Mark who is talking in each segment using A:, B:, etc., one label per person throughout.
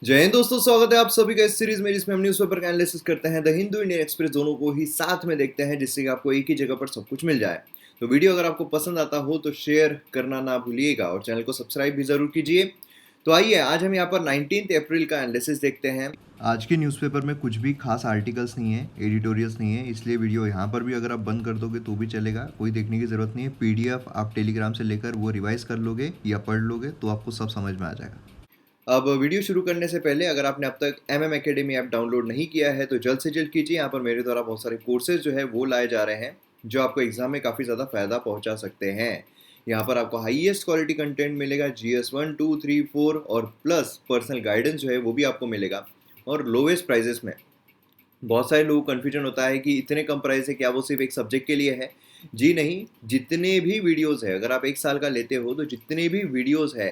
A: जय हिंद दोस्तों, स्वागत है आप सभी का इस सीरीज में जिसमें हम न्यूज़पेपर का एनालिसिस करते हैं। द हिंदू, इंडियन एक्सप्रेस दोनों को ही साथ में देखते हैं जिससे कि आपको एक ही जगह पर सब कुछ मिल जाए। तो वीडियो अगर आपको पसंद आता हो तो शेयर करना ना भूलिएगा और चैनल को सब्सक्राइब भी जरूर कीजिए। तो आइए आज हम यहाँ पर 19 अप्रैल का एनालिसिस देखते हैं। आज के न्यूज़पेपर में कुछ भी खास आर्टिकल्स नहीं है, एडिटोरियल्स नहीं है, इसलिए वीडियो यहाँ पर भी अगर आप बंद कर दोगे तो भी चलेगा, कोई देखने की ज़रूरत नहीं है। पीडीएफ आप टेलीग्राम से लेकर वो रिवाइज कर लोगे या पढ़ लोगे तो आपको सब समझ में आ जाएगा। अब वीडियो शुरू करने से पहले अगर आपने अब तक MM एकेडमी ऐप डाउनलोड नहीं किया है तो जल्द से जल्द कीजिए। यहाँ पर मेरे द्वारा बहुत सारे कोर्सेज जो है वो लाए जा रहे हैं जो आपको एग्जाम में काफ़ी ज़्यादा फ़ायदा पहुँचा सकते हैं। यहाँ पर आपको हाईएस्ट क्वालिटी कंटेंट मिलेगा, GS 1 2 3 4 और प्लस पर्सनल गाइडेंस जो है वो भी आपको मिलेगा और लोवेस्ट प्राइजेस में। बहुत सारे लोगों को कन्फ्यूजन होता है कि इतने कम प्राइस है, क्या वो सिर्फ एक सब्जेक्ट के लिए है? जी नहीं, जितने भी वीडियोज़ है, अगर आप एक साल का लेते हो तो जितने भी वीडियोज़ है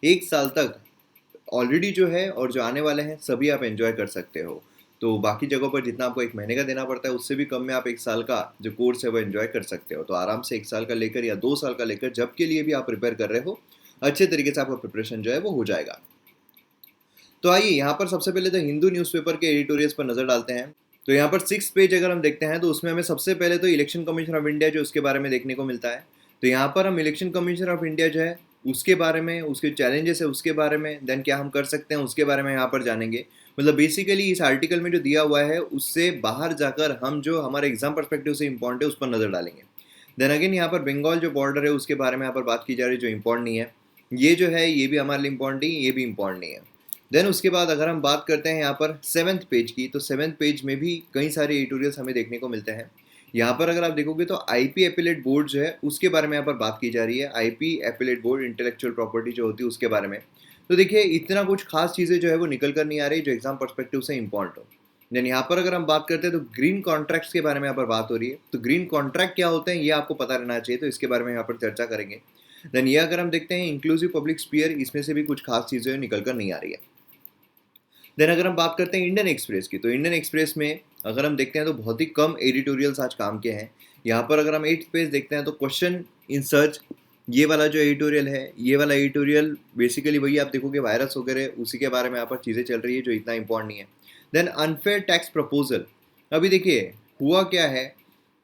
A: एक साल तक ऑलरेडी जो है और जो आने वाले हैं सभी आप एंजॉय कर सकते हो। तो बाकी जगहों पर जितना आपको एक महीने का देना पड़ता है उससे भी कम में आप एक साल का जो कोर्स है वो एंजॉय कर सकते हो। तो आराम से एक साल का लेकर या 2 साल का लेकर जब के लिए भी आप प्रिपेयर कर रहे हो, अच्छे तरीके से आपका प्रिपरेशन जो है वो हो जाएगा। तो आइए यहाँ पर सबसे पहले तो हिंदू न्यूज़पेपर के एडिटोरियल्स पर नजर डालते हैं। तो यहाँ पर 6 पेज अगर हम देखते हैं तो उसमें हमें सबसे पहले तो इलेक्शन कमीशन ऑफ इंडिया जो उसके बारे में देखने को मिलता है। तो यहाँ पर हम इलेक्शन कमीशन ऑफ इंडिया जो है उसके बारे में, उसके चैलेंजेस है उसके बारे में, देन क्या हम कर सकते हैं उसके बारे में यहाँ पर जानेंगे। मतलब बेसिकली इस आर्टिकल में जो दिया हुआ है उससे बाहर जाकर हम जो हमारे एग्जाम परस्पेक्टिव से इंपॉर्टेंट है उस पर नजर डालेंगे। देन अगेन यहाँ पर बंगाल जो बॉर्डर है उसके बारे में यहाँ पर बात की जा रही है जो इंपॉर्टेंट नहीं है। ये जो है ये भी हमारे लिए इंपॉर्टेंट नहीं, ये भी इंपॉर्टेंट नहीं है। देन उसके बाद अगर हम बात करते हैं यहाँ पर 7th पेज की, तो 7th पेज में भी कई सारे एडिटोरियल्स हमें देखने को मिलते हैं। यहाँ पर अगर आप देखोगे तो IP एपिलेट बोर्ड जो है उसके बारे में यहाँ पर बात की जा रही है। IP appellate board intellectual property जो होती है उसके बारे में। तो देखिए इतना कुछ खास चीज़ें जो है वो निकल कर नहीं आ रही जो एग्जाम पर्सपेक्टिव से इंपॉर्टेंट हो। देन यहाँ पर अगर हम बात करते हैं तो ग्रीन कॉन्ट्रैक्ट्स के बारे में यहाँ पर बात हो रही है। तो ग्रीन कॉन्ट्रैक्ट क्या होते हैं ये आपको पता रहना चाहिए, तो इसके बारे में यहाँ पर चर्चा करेंगे। देन ये अगर हम देखते हैं इंक्लूसिव पब्लिक स्पीयर, इसमें से भी कुछ खास चीज़ें निकल कर नहीं आ रही है। देन अगर हम बात करते हैं इंडियन एक्सप्रेस की, तो इंडियन एक्सप्रेस में अगर हम देखते हैं तो बहुत ही कम एडिटोरियल्स आज काम के हैं। यहाँ पर अगर हम 8th पेज देखते हैं तो क्वेश्चन इन सर्च, ये वाला जो एडिटोरियल है, ये वाला एडिटोरियल बेसिकली वही आप देखोगे वायरस वगैरह उसी के बारे में यहाँ पर चीज़ें चल रही है जो इतना इंपॉर्टेंट नहीं है। देन अनफेयर टैक्स प्रपोजल, अभी देखिए हुआ क्या है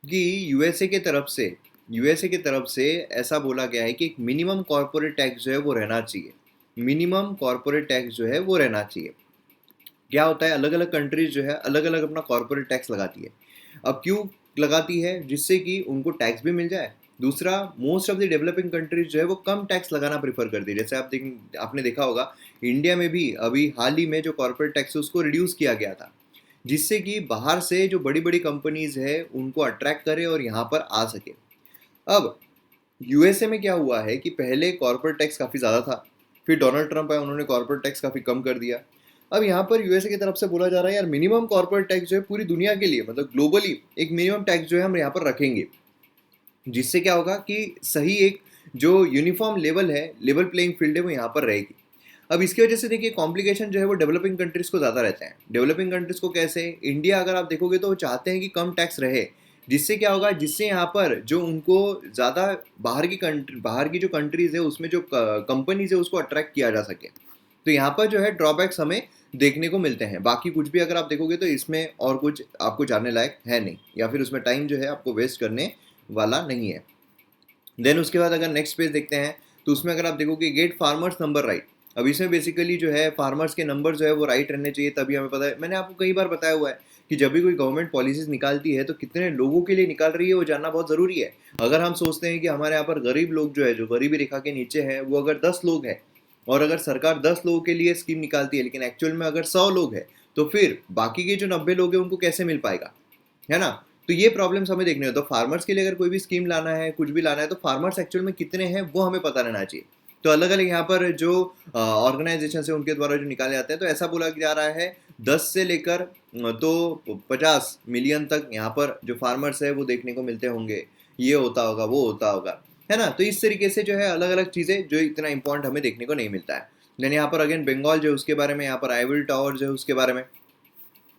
A: कि यूएसए की तरफ से ऐसा बोला गया है कि एक मिनिमम कॉर्पोरेट टैक्स जो है वो रहना चाहिए। मिनिमम कॉर्पोरेट टैक्स जो है वो रहना चाहिए। क्या होता है, अलग अलग कंट्रीज जो है अलग अलग अपना कॉर्पोरेट टैक्स लगाती है। अब क्यों लगाती है? जिससे कि उनको टैक्स भी मिल जाए। दूसरा, most of the developing countries जो है वो कम टैक्स लगाना प्रेफर करती है। जैसे आपने देखा होगा इंडिया में भी अभी हाल ही में जो कॉर्पोरेट टैक्स है उसको रिड्यूस किया गया था, जिससे कि बाहर से जो बड़ी बड़ी कंपनीज है उनको अट्रैक्ट करे और यहाँ पर आ सके। अब यूएसए में क्या हुआ है कि पहले कॉर्पोरेट टैक्स काफ़ी ज़्यादा था, फिर डोनाल्ड ट्रंप आए, उन्होंने कॉर्पोरेट टैक्स काफ़ी कम कर दिया। अब यहाँ पर यूएसए की तरफ से बोला जा रहा है यार मिनिमम कॉर्पोरेट टैक्स जो है पूरी दुनिया के लिए, मतलब ग्लोबली एक मिनिमम टैक्स जो है हम यहाँ पर रखेंगे, जिससे क्या होगा कि सही एक जो यूनिफॉर्म लेवल है, लेवल प्लेइंग फील्ड है वो यहाँ पर रहेगी। अब इसकी वजह से देखिए कॉम्प्लिकेशन जो है वो डेवलपिंग कंट्रीज को ज़्यादा रहते हैं। डेवलपिंग कंट्रीज को कैसे, इंडिया अगर आप देखोगे तो वो चाहते हैं कि कम टैक्स रहे, जिससे क्या होगा, जिससे यहाँ पर जो उनको ज़्यादा बाहर की जो कंट्रीज़ है उसमें जो कंपनीज है उसको अट्रैक्ट किया जा सके। तो यहाँ पर जो है ड्रॉबैक्स हमें देखने को मिलते हैं। बाकी कुछ भी अगर आप देखोगे तो इसमें और कुछ आपको जानने लायक है नहीं, या फिर उसमें टाइम जो है आपको वेस्ट करने वाला नहीं है। देन उसके बाद अगर नेक्स्ट पेज देखते हैं तो उसमें अगर आप देखोगे गेट फार्मर्स नंबर राइट। अब इसमें बेसिकली जो है फार्मर्स के नंबर जो है वो राइट रहने चाहिए, तभी हमें पता है। मैंने आपको कई बार बताया हुआ है कि जब भी कोई गवर्नमेंट पॉलिसीज निकालती है तो कितने लोगों के लिए निकाल रही है वो जानना बहुत ज़रूरी है। अगर हम सोचते हैं कि हमारे यहाँ पर गरीब लोग जो है, जो गरीबी रेखा के नीचे है, वो अगर 10 लोग हैं और अगर सरकार 10 लोगों के लिए स्कीम निकालती है लेकिन एक्चुअल में अगर 100 लोग हैं, तो फिर बाकी के जो 90 लोग हैं उनको कैसे मिल पाएगा, है ना? तो ये प्रॉब्लम्स हमें देखने हो। तो फार्मर्स के लिए अगर कोई भी स्कीम लाना है, कुछ भी लाना है, तो फार्मर्स एक्चुअल में कितने हैं वो हमें पता रहना चाहिए। तो अलग अलग यहाँ पर जो ऑर्गेनाइजेशन है उनके द्वारा जो निकाले जाते हैं, तो ऐसा बोला जा रहा है 10 से लेकर तो 50 मिलियन तक यहाँ पर जो फार्मर्स है वो देखने को मिलते होंगे। ये होता होगा, वो होता होगा, है ना? तो इस तरीके से जो है अलग अलग चीज़ें जो इतना इंपॉर्टेंट हमें देखने को नहीं मिलता है। देन यहाँ पर अगेन बंगाल जो है उसके बारे में, यहाँ पर आईफिल टावर जो है उसके बारे में।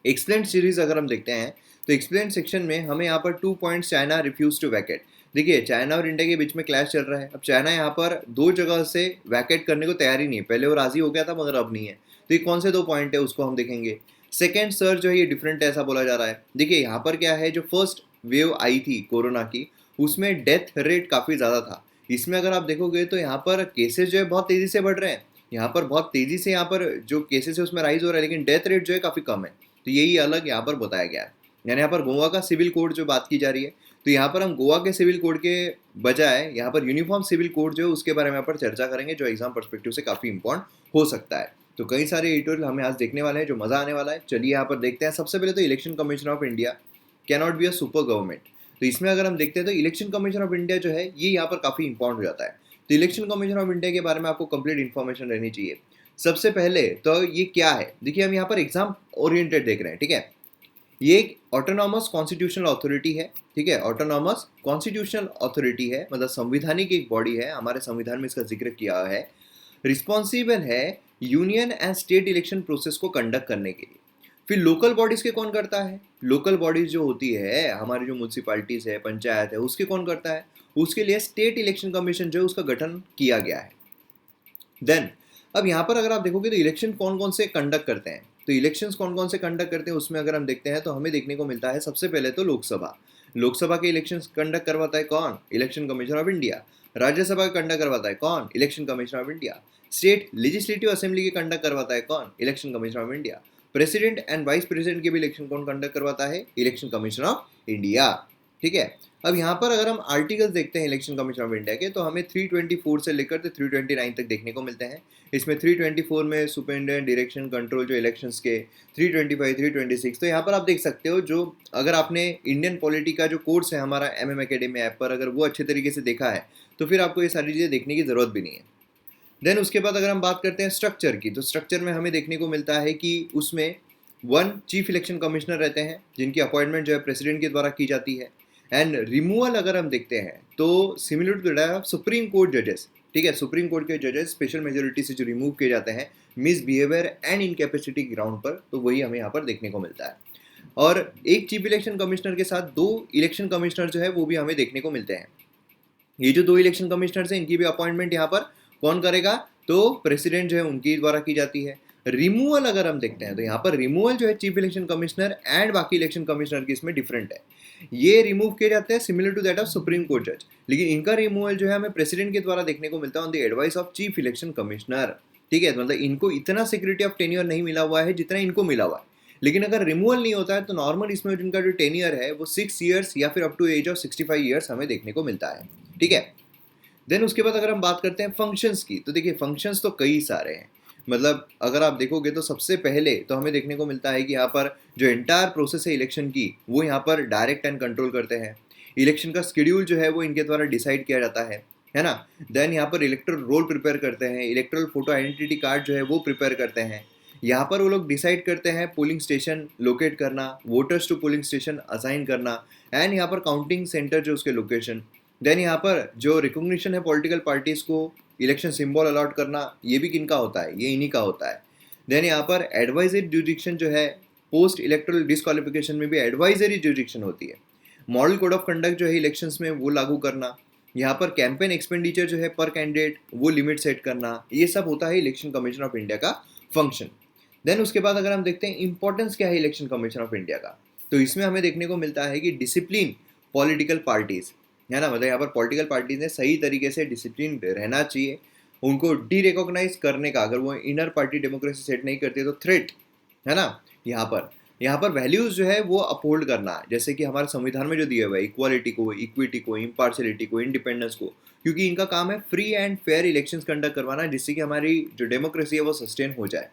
A: एक्सप्लेन सीरीज अगर हम देखते हैं तो एक्सप्लेन सेक्शन में हमें यहाँ पर 2 पॉइंट्स, चाइना रिफ्यूज टू वैकेट। देखिए चाइना और इंडिया के बीच में क्लैश चल रहा है। अब चाइना यहाँ पर 2 जगह से वैकेट करने को तैयार ही नहीं है। पहले वो राजी हो गया था मगर अब नहीं है। तो ये कौन से 2 पॉइंट है उसको हम देखेंगे। सेकेंड सर्ज जो है ये डिफरेंट है ऐसा बोला जा रहा है। देखिए यहाँ पर क्या है, जो फर्स्ट वेव आई थी कोरोना की उसमें डेथ रेट काफ़ी ज़्यादा था। इसमें अगर आप देखोगे तो यहाँ पर केसेस जो है बहुत तेज़ी से बढ़ रहे हैं, यहाँ पर बहुत तेज़ी से यहाँ पर जो केसेस है उसमें राइज हो रहा है, लेकिन डेथ रेट जो है काफ़ी कम है। तो यही अलग यहाँ पर बताया गया है। यानी यहाँ पर गोवा का सिविल कोड जो बात की जा रही है, तो यहाँ पर हम गोवा के सिविल कोड के बजाय यहाँ पर यूनिफॉर्म सिविल कोड जो है उसके बारे में यहाँ पर चर्चा करेंगे, जो एग्जाम पर्सपेक्टिव से काफ़ी इंपॉर्टेंट हो सकता है। तो कई सारे एडिटोरियल हमें आज देखने वाले हैं जो मज़ा आने वाला है। चलिए यहाँ पर देखते हैं। सबसे पहले तो election commission of India can not be a super government. तो इसमें अगर हम देखते हैं तो इलेक्शन कमीशन ऑफ इंडिया जो है ये यहाँ पर काफ़ी इंपॉर्टेंट हो जाता है। तो इलेक्शन कमीशन ऑफ इंडिया के बारे में आपको कंप्लीट इन्फॉर्मेशन रहनी चाहिए। सबसे पहले तो ये क्या है, देखिए हम यहाँ पर एग्जाम ओरिएंटेड देख रहे हैं, ठीक है। ये एक ऑटोनॉमस कॉन्स्टिट्यूशनल अथॉरिटी है, ठीक है। ऑटोनॉमस कॉन्स्टिट्यूशनल अथॉरिटी है, मतलब संविधानिक एक बॉडी है, हमारे संविधान में इसका जिक्र किया है। रिस्पॉन्सिबल है union and state election process को कंडक्ट करने के लिए। फिर लोकल बॉडीज के कौन करता है, लोकल बॉडीज जो होती है हमारी जो म्यूनसिपालिटीज है, पंचायत है, उसके कौन करता है, उसके लिए स्टेट इलेक्शन कमीशन जो है उसका गठन किया गया है। देन अब यहाँ पर अगर आप देखोगे तो इलेक्शन कौन कौन से कंडक्ट करते हैं, तो इलेक्शंस कौन कौन से कंडक्ट करते हैं उसमें अगर हम देखते हैं तो हमें देखने को मिलता है सबसे पहले तो लोकसभा के इलेक्शंस कंडक्ट करवाता है कौन, election commission of India. Rajya Sabha का कंडक्ट करवाता है कौन, election commission of India. State legislative assembly के कंडक्ट करवाता है कौन, election commission of India. President and vice president के भी इलेक्शन कौन कंडक्ट करवाता है, इलेक्शन कमीशन ऑफ इंडिया, ठीक है। अब यहाँ पर अगर हम आर्टिकल्स देखते हैं इलेक्शन कमीशन ऑफ इंडिया के, तो हमें 324 से लेकर तो 329 तक देखने को मिलते हैं। इसमें 324 में सुपरिटेंडेंट डायरेक्शन कंट्रोल जो इलेक्शंस के, 325, 326। तो यहाँ पर आप देख सकते हो, जो अगर आपने इंडियन पॉलिटी का जो कोर्स है हमारा MM एकेडमी ऐप पर, अगर वो अच्छे तरीके से देखा है तो फिर आपको ये सारी चीज़ें देखने की ज़रूरत भी नहीं है। देन उसके बाद अगर हम बात करते हैं स्ट्रक्चर की, तो स्ट्रक्चर में हमें देखने को मिलता है कि उसमें 1 चीफ इलेक्शन कमिश्नर रहते हैं जिनकी अपॉइंटमेंट जो है प्रेसिडेंट के द्वारा की जाती है। एंड रिमूवल अगर हम देखते हैं तो similar to that supreme court जजेस, ठीक है। सुप्रीम कोर्ट के जजेस स्पेशल मेजोरिटी से जो रिमूव किए जाते हैं मिसबिहेवियर एंड इनकैपेसिटी ग्राउंड पर, तो वही हमें यहाँ पर देखने को मिलता है। और एक चीफ इलेक्शन कमिश्नर के साथ 2 इलेक्शन कमिश्नर जो है वो भी हमें देखने को मिलते हैं। ये जो 2 इलेक्शन कमिश्नर्स हैं इनकी भी अपॉइंटमेंट यहाँ पर कौन करेगा, तो प्रेसिडेंट जो है उनकी द्वारा की जाती है। रिमूवल अगर हम देखते हैं तो यहाँ पर रिमूवल जो है चीफ इलेक्शन कमिश्नर एंड बाकी इलेक्शन कमिश्नर की इसमें डिफरेंट है। ये रिमूव किए जाते हैं similar to that of supreme court जज, लेकिन इनका रिमूवल जो है हमें प्रेसिडेंट के द्वारा देखने को मिलता है on the advice of chief election commissioner, ठीक है। मतलब इनको इतना सिक्योरिटी ऑफ टेन्योर नहीं मिला हुआ है जितना इनको मिला हुआ है। लेकिन अगर रिमूवल नहीं होता है तो नॉर्मल इसमें जिनका जो टेन्योर है वो 6 ईयर्स या फिर up to age of 65 years हमें देखने को मिलता है, ठीक है। देन उसके बाद अगर हम बात करते हैं फंक्शंस की, तो देखिए फंक्शंस तो कई सारे हैं। मतलब अगर आप देखोगे तो सबसे पहले तो हमें देखने को मिलता है कि यहाँ पर जो एंटायर प्रोसेस है इलेक्शन की वो यहाँ पर डायरेक्ट एंड कंट्रोल करते हैं। इलेक्शन का शेड्यूल जो है वो इनके द्वारा डिसाइड किया जाता है ना। देन यहाँ पर इलेक्टोरल रोल प्रिपेयर करते हैं, इलेक्टोरल फोटो आइडेंटिटी कार्ड जो है वो प्रिपेयर करते हैं। यहाँ पर वो लोग डिसाइड करते हैं पोलिंग स्टेशन लोकेट करना, voters to polling station assign करना, एंड यहाँ पर काउंटिंग सेंटर जो उसके लोकेशन। देन यहाँ पर जो रिकॉग्निशन है पॉलिटिकल पार्टीज को इलेक्शन सिंबल अलॉट करना, ये भी किनका होता है, ये इन्हीं का होता है। देन यहाँ पर एडवाइजरी जुरिडिक्शन जो है पोस्ट इलेक्टोरल डिस्क्वालिफिकेशन में भी एडवाइजरी जुरिडिक्शन होती है। मॉडल कोड ऑफ कंडक्ट जो है इलेक्शंस में वो लागू करना, यहाँ पर कैंपेन एक्सपेंडिचर जो है पर कैंडिडेट वो लिमिट सेट करना, ये सब होता है इलेक्शन कमीशन ऑफ इंडिया का फंक्शन। देन उसके बाद अगर हम देखते हैं इंपॉर्टेंस क्या है इलेक्शन कमीशन ऑफ इंडिया का, तो इसमें हमें देखने को मिलता है कि डिसिप्लिन पॉलिटिकल पार्टीज, है ना। मतलब यहाँ पर पॉलिटिकल पार्टीज ने सही तरीके से डिसिप्लिन रहना चाहिए, उनको डी रिकॉग्नाइज करने का, अगर वो इनर पार्टी डेमोक्रेसी सेट नहीं करती तो थ्रेट, है ना। यहाँ पर वैल्यूज जो है वो अपहोल्ड करना, जैसे कि हमारे संविधान में जो दिया हुआ है इक्वालिटी को, इक्विटी को, इम्पार्शलिटी को, इंडिपेंडेंस को, क्योंकि इनका काम है free and fair elections conduct करवाना, जिससे कि हमारी जो डेमोक्रेसी है वो सस्टेन हो जाए।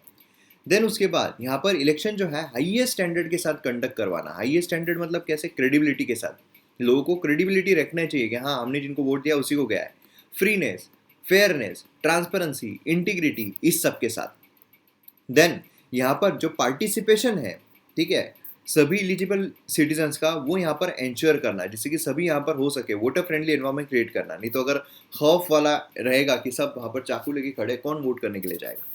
A: देन उसके बाद यहाँ पर इलेक्शन जो है हाईएस्ट स्टैंडर्ड के साथ कंडक्ट करवाना। हाईएस्ट स्टैंडर्ड मतलब कैसे, क्रेडिबिलिटी के साथ, लोगों को क्रेडिबिलिटी रखना चाहिए कि हाँ हमने जिनको वोट दिया उसी को गया है। फ्रीनेस, फेयरनेस, ट्रांसपेरेंसी, इंटीग्रिटी, इस सब के साथ। देन यहाँ पर जो पार्टिसिपेशन है, ठीक है, सभी एलिजिबल सिटीजन्स का, वो यहाँ पर एंश्योर करना, जिससे कि सभी यहाँ पर हो सके, वोटर फ्रेंडली एनवायरनमेंट क्रिएट करना। नहीं तो अगर खौफ वाला रहेगा कि सब वहाँ पर चाकू लेके खड़े, कौन वोट करने के लिए जाएगा।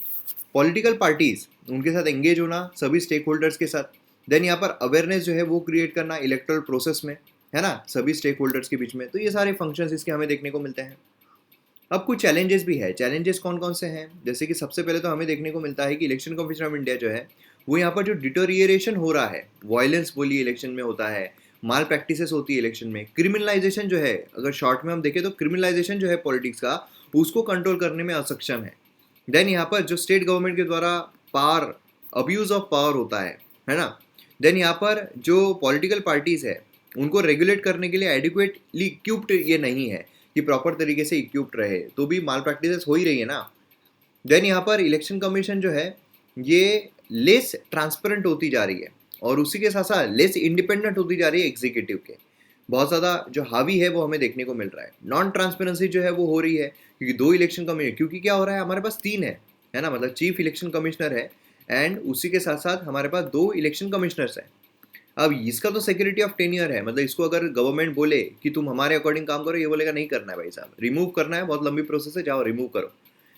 A: पॉलिटिकल पार्टीज, उनके साथ एंगेज होना सभी स्टेक होल्डर्स के साथ। देन यहाँ पर अवेयरनेस जो है वो क्रिएट करना इलेक्टोरल प्रोसेस में, है ना, सभी स्टेक होल्डर्स के बीच में। तो ये सारे फंक्शंस इसके हमें देखने को मिलते हैं। अब कुछ चैलेंजेस भी है। चैलेंजेस कौन कौन से हैं, जैसे कि सबसे पहले तो हमें देखने को मिलता है कि इलेक्शन कमीशन ऑफ इंडिया जो है वो यहाँ पर जो डिटोरिएशन हो रहा है, वायलेंस बोलिए इलेक्शन में होता है, माल प्रैक्टिसेस होती है इलेक्शन में, क्रिमिनलाइजेशन जो है, अगर शॉर्ट में हम देखें तो क्रिमिनलाइजेशन जो है पॉलिटिक्स का, उसको कंट्रोल करने में असक्षम है। देन यहाँ पर जो स्टेट गवर्नमेंट के द्वारा पावर, अब्यूज ऑफ पावर होता है ना। देन यहाँ पर जो पॉलिटिकल पार्टीज है उनको रेगुलेट करने के लिए एडिक्वेटली इक्विप्ड ये नहीं है कि प्रॉपर तरीके से इक्विप्ड रहे, तो भी माल प्रैक्टिसेस हो ही रही है ना। देन यहाँ पर इलेक्शन कमीशन जो है ये लेस ट्रांसपेरेंट होती जा रही है और उसी के साथ साथ लेस इंडिपेंडेंट होती जा रही है एग्जीक्यूटिव के। बहुत ज़्यादा जो हावी है वो हमें देखने को मिल रहा है। नॉन ट्रांसपेरेंसी जो है वो हो रही है क्योंकि दो इलेक्शन कमीशन, क्योंकि क्या हो रहा है हमारे पास तीन है ना, मतलब चीफ इलेक्शन कमिश्नर है एंड उसी के साथ साथ हमारे पास दो इलेक्शन कमिश्नर्स है। अब इसका तो सिक्योरिटी ऑफ टेन्योर है, मतलब इसको अगर गवर्नमेंट बोले कि तुम हमारे अकॉर्डिंग काम करो, ये बोलेगा नहीं करना है भाई साहब, रिमूव करना है, बहुत लंबी प्रोसेस है, जाओ रिमूव करो।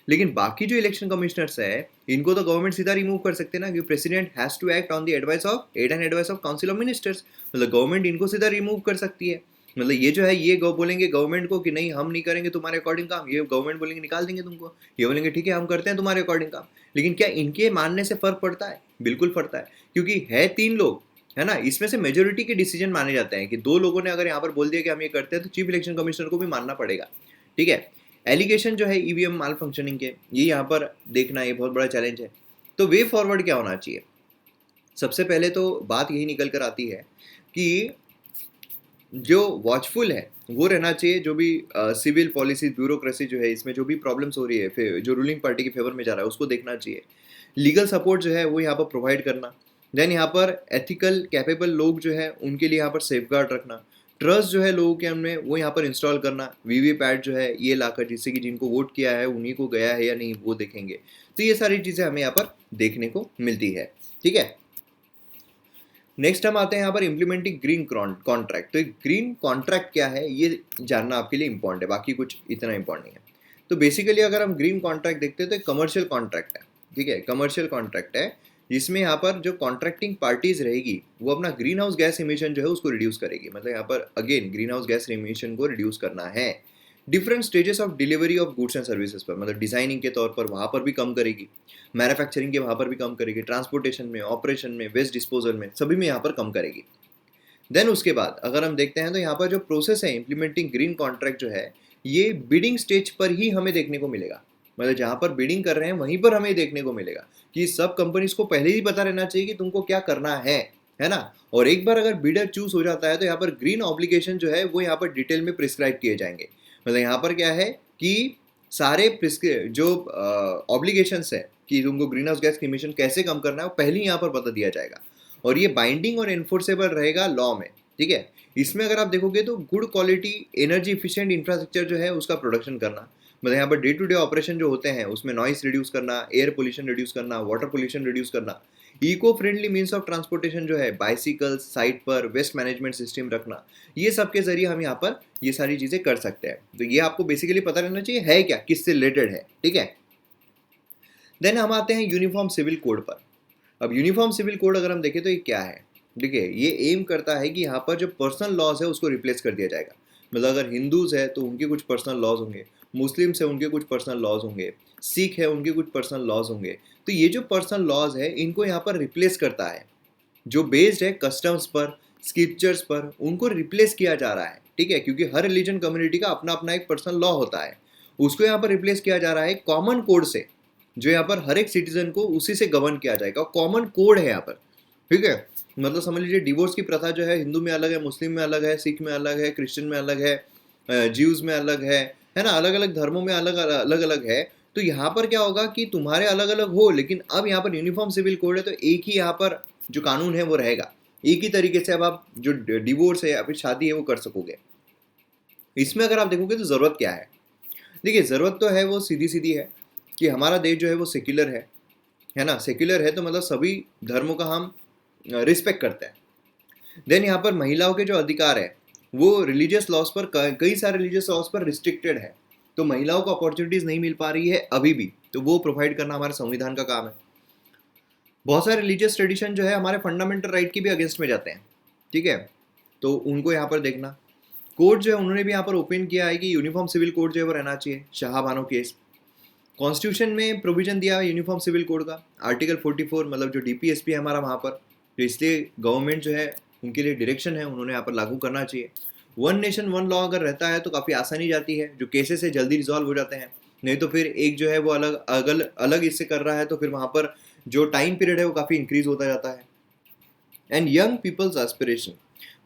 A: लेकिन बाकी जो इलेक्शन कमिश्नर्स है इनको तो गवर्नमेंट सीधा रिमूव कर सकते हैं ना, क्योंकि president has to act on the advice of aid and advice of council of ministers, मतलब गवर्नमेंट इनको सीधा रिमूव कर सकती है। मतलब ये जो है ये बोलेंगे गवर्नमेंट को कि नहीं हम नहीं करेंगे तुम्हारे अकॉर्डिंग काम, ये गवर्नमेंट बोलेंगे निकाल देंगे तुमको, ये बोलेंगे ठीक है हम करते हैं तुम्हारे अकॉर्डिंग काम। लेकिन क्या इनके मानने से फर्क पड़ता है? बिल्कुल पड़ता है, क्योंकि है तीन लोग, है ना, इसमें से मेजोरिटी के डिसीजन माने जाते हैं कि दो लोगों ने अगर यहाँ पर बोल दिया कि हम ये करते हैं तो चीफ इलेक्शन कमिश्नर को भी मानना पड़ेगा। ठीक है। एलिगेशन जो है ईवीएम माल फंक्शनिंग के, ये यहाँ पर देखना ये बहुत बड़ा चैलेंज है। तो वे फॉरवर्ड क्या होना चाहिए? सबसे पहले तो बात यही निकल कर आती है कि जो वॉचफुल है वो रहना चाहिए, जो भी सिविल पॉलिसी ब्यूरोक्रेसी जो है इसमें जो भी प्रॉब्लम्स हो रही है जो रूलिंग पार्टी के फेवर में जा रहा है उसको देखना चाहिए। लीगल सपोर्ट जो है वो यहाँ पर प्रोवाइड करना। देन यहाँ पर एथिकल कैपेबल लोग जो है उनके लिए यहाँ पर सेफगार्ड रखना। ट्रस्ट जो है लोगों के हमने वो यहाँ पर इंस्टॉल करना। वीवीपैट जो है ये लाकर, जिससे कि जिनको वोट किया है उन्हीं को गया है या नहीं वो देखेंगे। तो ये सारी चीज़ें हमें यहाँ पर देखने को मिलती है। ठीक है। नेक्स्ट हम आते हैं यहाँ पर इम्प्लीमेंटिंग ग्रीन कॉन्ट्रैक्ट। तो ग्रीन कॉन्ट्रैक्ट क्या है ये जानना आपके लिए इंपॉर्टेंट है, बाकी कुछ इतना इंपॉर्टेंट नहीं है। तो बेसिकली अगर हम ग्रीन कॉन्ट्रैक्ट देखते हैं तो एक कमर्शियल कॉन्ट्रैक्ट है। ठीक है, कमर्शियल कॉन्ट्रैक्ट है जिसमें यहाँ पर जो कॉन्ट्रैक्टिंग पार्टीज रहेगी वो अपना ग्रीन हाउस गैस इमिशन जो है उसको रिड्यूस करेगी। मतलब यहाँ पर again green house gas emission को रिड्यूस करना है। Different stages of delivery of goods and services पर, मतलब डिजाइनिंग के तौर पर वहाँ पर भी कम करेगी, मैन्युफैक्चरिंग के वहाँ पर भी कम करेगी, ट्रांसपोर्टेशन में, ऑपरेशन में, वेस्ट डिस्पोजल में, सभी में यहाँ पर कम करेगी। देन उसके बाद अगर हम देखते हैं तो यहाँ पर जो प्रोसेस है इम्प्लीमेंटिंग ग्रीन कॉन्ट्रैक्ट जो है ये बिडिंग स्टेज पर ही हमें देखने को मिलेगा। मतलब जहाँ पर बिडिंग कर रहे हैं वहीं पर हमें देखने को मिलेगा कि सब कंपनीज को पहले ही पता रहना चाहिए कि तुमको क्या करना है ना। और एक बार अगर बिडर चूज हो जाता है तो यहाँ पर ग्रीन ऑब्लिगेशन जो है वो यहाँ पर डिटेल में प्रिस्क्राइब किए जाएंगे। मतलब यहाँ पर क्या है कि सारे जो ऑब्लिगेशंस है कि तुमको ग्रीन हाउस गैस इमिशन कैसे कम करना है वो पहले ही यहाँ पर बता दिया जाएगा और ये बाइंडिंग और एनफोर्सेबल रहेगा लॉ में। ठीक है। इसमें अगर आप देखोगे तो good quality energy efficient infrastructure जो है उसका प्रोडक्शन करना, मतलब यहाँ per day to day operation जो होते हैं उसमें नॉइस रिड्यूस करना, एयर पोल्यूशन रिड्यूस करना, वाटर पोल्यूशन रिड्यूस करना, eco friendly means of transportation जो है बाइसिकल साइट पर, वेस्ट मैनेजमेंट सिस्टम रखना, ये सब के जरिए हम यहाँ पर ये सारी चीज़ें कर सकते हैं। तो ये आपको बेसिकली पता रहना चाहिए है क्या, किससे रिलेटेड है। ठीक है। देन हम आते हैं यूनिफॉर्म सिविल कोड पर। अब यूनिफॉर्म सिविल कोड अगर हम देखें तो ये क्या है? ठीक है, ये एम करता है कि यहाँ पर जो पर्सनल लॉज है उसको रिप्लेस कर दिया जाएगा। मतलब अगर हिंदूज है तो उनके कुछ पर्सनल लॉज होंगे, मुस्लिम्स है उनके कुछ पर्सनल लॉज होंगे, सिख है उनके कुछ पर्सनल लॉज होंगे। तो ये जो पर्सनल लॉज है इनको यहाँ पर रिप्लेस करता है, जो बेस्ड है कस्टम्स पर, स्क्रिप्चर्स पर, उनको रिप्लेस किया जा रहा है। ठीक है, क्योंकि हर रिलीजन कम्युनिटी का अपना अपना एक पर्सनल लॉ होता है, उसको यहाँ पर रिप्लेस किया जा रहा है कॉमन कोड से, जो यहाँ पर हर एक सिटीजन को उसी से गवर्न किया जाएगा। कॉमन कोड है यहाँ पर। ठीक है, मतलब समझ लीजिए डिवोर्स की प्रथा जो है हिंदू में अलग है, मुस्लिम में अलग है, सिख में अलग है, क्रिश्चियन में अलग है, ज्यूज में अलग है ना, अलग अलग धर्मों में अलग अलग अलग है। तो यहाँ पर क्या होगा कि तुम्हारे अलग अलग हो, लेकिन अब यहाँ पर यूनिफॉर्म सिविल कोड है तो एक ही यहाँ पर जो कानून है वो रहेगा, एक ही तरीके से अब आप जो डिवोर्स है या फिर शादी है वो कर सकोगे। इसमें अगर आप देखोगे तो ज़रूरत क्या है? देखिए ज़रूरत तो है वो सीधी सीधी है कि हमारा देश जो है वो सेक्युलर है ना। सेक्युलर है तो मतलब सभी धर्मों का हम रिस्पेक्ट करते हैं। देन यहाँ पर महिलाओं के जो अधिकार है वो रिलीजियस लॉज पर, कई सारे रिलीजियस लॉज पर रिस्ट्रिक्टेड है, तो महिलाओं को अपॉर्चुनिटीज़ नहीं मिल पा रही है अभी भी, तो वो प्रोवाइड करना हमारे संविधान का काम है। बहुत सारे रिलीजियस ट्रेडिशन जो है हमारे फंडामेंटल राइट के भी अगेंस्ट में जाते हैं। ठीक है, तो उनको यहाँ पर देखना। कोर्ट जो है उन्होंने भी यहाँ पर ओपन किया है कि यूनिफॉर्म सिविल कोड जो है वो रहना चाहिए शाह बानो केस। कॉन्स्टिट्यूशन में प्रोविजन दिया है यूनिफॉर्म सिविल कोड का, आर्टिकल 44, मतलब जो डीपीएसपी है हमारा वहाँ पर, तो इसलिए गवर्नमेंट जो है उनके लिए डायरेक्शन है, उन्होंने यहाँ पर लागू करना चाहिए। वन नेशन वन लॉ अगर रहता है तो काफ़ी आसानी जाती है, जो केसेस है जल्दी रिजॉल्व हो जाते हैं। नहीं तो फिर एक जो है वो अलग अलग अलग इससे कर रहा है तो फिर वहाँ पर जो टाइम पीरियड है वो काफ़ी इंक्रीज होता जाता है। एंड यंग पीपल्स एस्पिरेशन,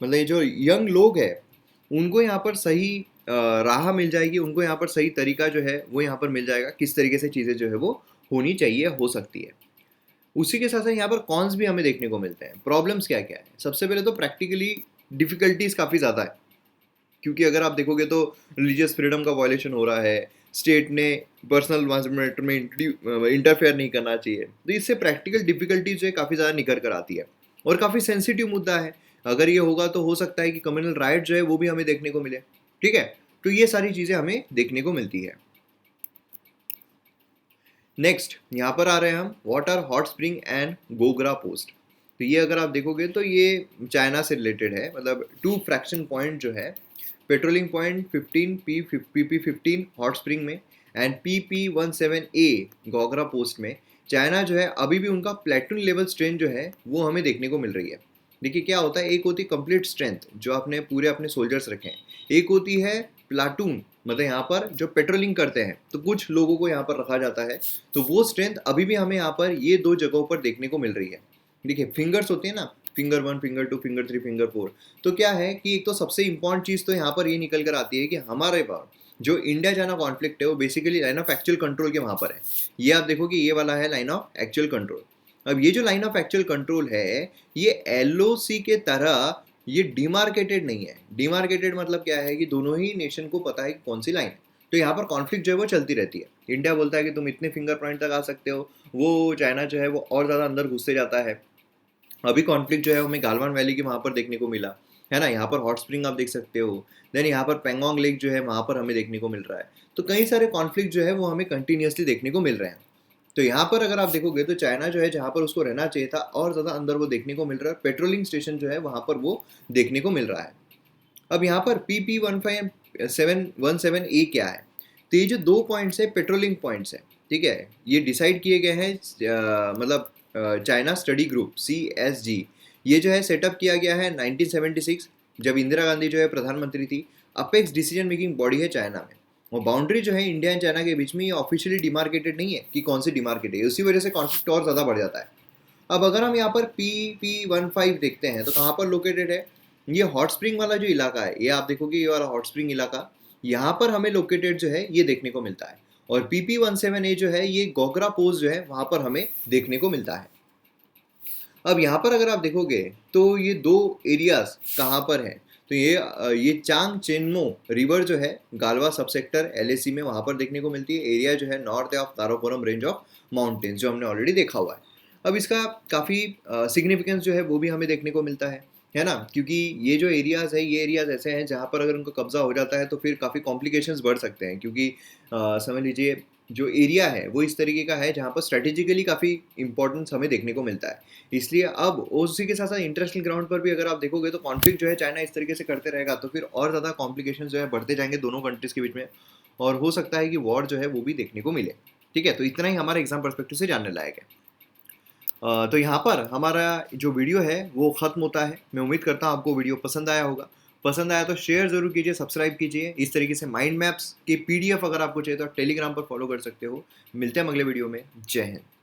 A: मतलब ये जो यंग लोग हैं उनको यहाँ पर सही राह मिल जाएगी, उनको यहाँ पर सही तरीका जो है वो यहाँ पर मिल जाएगा, किस तरीके से चीज़ें जो है वो होनी चाहिए, हो सकती है। उसी के साथ साथ यहाँ पर कॉन्स भी हमें देखने को मिलते हैं। प्रॉब्लम्स क्या क्या है? सबसे पहले तो प्रैक्टिकली डिफिकल्टीज काफ़ी ज़्यादा है, क्योंकि अगर आप देखोगे तो रिलीजियस फ्रीडम का वायलेशन हो रहा है, स्टेट ने पर्सनल मैटर में इंटरफेयर नहीं करना चाहिए, तो इससे प्रैक्टिकल डिफिकल्टीज जो है काफ़ी ज़्यादा निकल कर आती है और काफ़ी सेंसिटिव मुद्दा है। अगर ये होगा तो हो सकता है कि कम्युनल राइट जो है वो भी हमें देखने को मिले। ठीक है, तो ये सारी चीज़ें हमें देखने को मिलती है। नेक्स्ट यहाँ पर आ रहे हैं हम, what are hot spring and Gogra post. तो ये अगर आप देखोगे तो ये चाइना से रिलेटेड है, मतलब 2 फ्रैक्शन पॉइंट जो है, patrolling point 15 PP15 hot spring में एंड PP17A गोगरा पोस्ट में चाइना जो है अभी भी उनका प्लेटून लेवल स्ट्रेंथ जो है वो हमें देखने को मिल रही है। देखिए क्या होता है, एक होती कंप्लीट स्ट्रेंथ जो आपने पूरे अपने सोल्जर्स रखे हैं, एक होती है प्लाटून, मतलब यहाँ पर जो पेट्रोलिंग करते हैं तो कुछ लोगों को यहाँ पर रखा जाता है। तो वो स्ट्रेंथ अभी भी हमें यहाँ पर ये 2 जगहों पर देखने को मिल रही है। देखिए फिंगर्स होते हैं ना, फिंगर 1, फिंगर 2, फिंगर 3, फिंगर 4, तो क्या है कि एक तो सबसे इंपॉर्टेंट चीज़ तो यहाँ पर ये निकल कर आती है कि हमारे पास जो इंडिया चाइना कॉन्फ्लिक्ट है वो basically line of actual control के वहाँ पर है। ये आप देखो कि ये वाला है लाइन ऑफ एक्चुअल कंट्रोल। अब ये जो लाइन ऑफ एक्चुअल कंट्रोल है ये एलओसी के तरह ये डिमार्केटेड नहीं है। डिमार्केटेड मतलब क्या है कि दोनों ही नेशन को पता है कि कौन सी लाइन है, तो यहाँ पर कॉन्फ्लिक्ट जो है वो चलती रहती है। इंडिया बोलता है कि तुम इतने फिंगर पॉइंट तक आ सकते हो, वो चाइना जो है वो और ज़्यादा अंदर घुसते जाता है। अभी कॉन्फ्लिक्ट जो है हमें गालवान वैली के वहाँ पर देखने को मिला है ना, यहाँ पर हॉट स्प्रिंग आप देख सकते हो। देन यहाँ पर पेंगोंग लेक जो है वहाँ पर हमें देखने को मिल रहा है। तो कई सारे कॉन्फ्लिक्ट जो है वो हमें कंटिन्यूसली देखने को मिल रहे हैं। तो यहाँ पर अगर आप देखोगे तो चाइना जो है जहाँ पर उसको रहना चाहिए था और ज़्यादा अंदर वो देखने को मिल रहा है। पेट्रोलिंग स्टेशन जो है वहाँ पर वो देखने को मिल रहा है। अब यहाँ पर PP17A क्या है? तो ये जो 2 पॉइंट्स है पेट्रोलिंग पॉइंट्स है, ठीक है, ये डिसाइड किए गए हैं, मतलब चाइना स्टडी ग्रुप CSG, ये जो है सेटअप किया गया है 1976, जब इंदिरा गांधी जो है प्रधानमंत्री थी। अपेक्स डिसीजन मेकिंग बॉडी है चाइना में, और बाउंड्री जो है इंडिया एंड चाइना के बीच में ये ऑफिशियली डिमार्केटेड नहीं है कि कौन सी डिमार्केटेड है, उसी वजह से कॉन्फ्लिक्ट और ज़्यादा बढ़ जाता है। अब अगर हम यहाँ पर PP15 देखते हैं तो कहाँ पर लोकेटेड है? ये हॉट स्प्रिंग वाला जो इलाका है, ये आप देखोगे ये वाला हॉट स्प्रिंग इलाका, यहाँ पर हमें लोकेटेड जो है ये देखने को मिलता है। और PP17A जो है ये गोगरा पोस्ट जो है वहाँ पर हमें देखने को मिलता है। अब यहाँ पर अगर आप देखोगे तो ये 2 एरियाज कहाँ पर है? तो ये चांग चेनमो रिवर जो है गालवा सबसेक्टर LAC में वहाँ पर देखने को मिलती है। एरिया जो है north of Karakoram range of mountains, जो हमने ऑलरेडी देखा हुआ है। अब इसका काफ़ी सिग्निफिकेंस जो है वो भी हमें देखने को मिलता है ना, क्योंकि ये जो एरियाज़ है ये एरियाज़ ऐसे हैं जहाँ पर अगर उनका कब्जा हो जाता है तो फिर काफ़ी कॉम्प्लिकेशंस बढ़ सकते हैं, क्योंकि समझ लीजिए जो एरिया है वो इस तरीके का है जहाँ पर स्ट्रेटेजिकली काफ़ी इंपॉर्टेंस हमें देखने को मिलता है। इसलिए अब उसी के साथ साथ इंटरनेशनल ग्राउंड पर भी अगर आप देखोगे तो कॉन्फ्लिक्ट जो है चाइना इस तरीके से करते रहेगा तो फिर और ज़्यादा कॉम्प्लिकेशन जो है बढ़ते जाएंगे दोनों कंट्रीज़ के बीच में, और हो सकता है कि वॉर जो है वो भी देखने को मिले। ठीक है, तो इतना ही हमारे एग्जाम पर्सपेक्टिव से जानने लायक है। तो यहाँ पर हमारा जो वीडियो है वो ख़त्म होता है। मैं उम्मीद करता हूँ आपको वीडियो पसंद आया होगा। पसंद आया तो शेयर ज़रूर कीजिए, सब्सक्राइब कीजिए। इस तरीके से माइंड मैप्स की PDF अगर आपको चाहिए तो आप टेलीग्राम पर फॉलो कर सकते हो। मिलते हैं अगले वीडियो में। जय हिंद।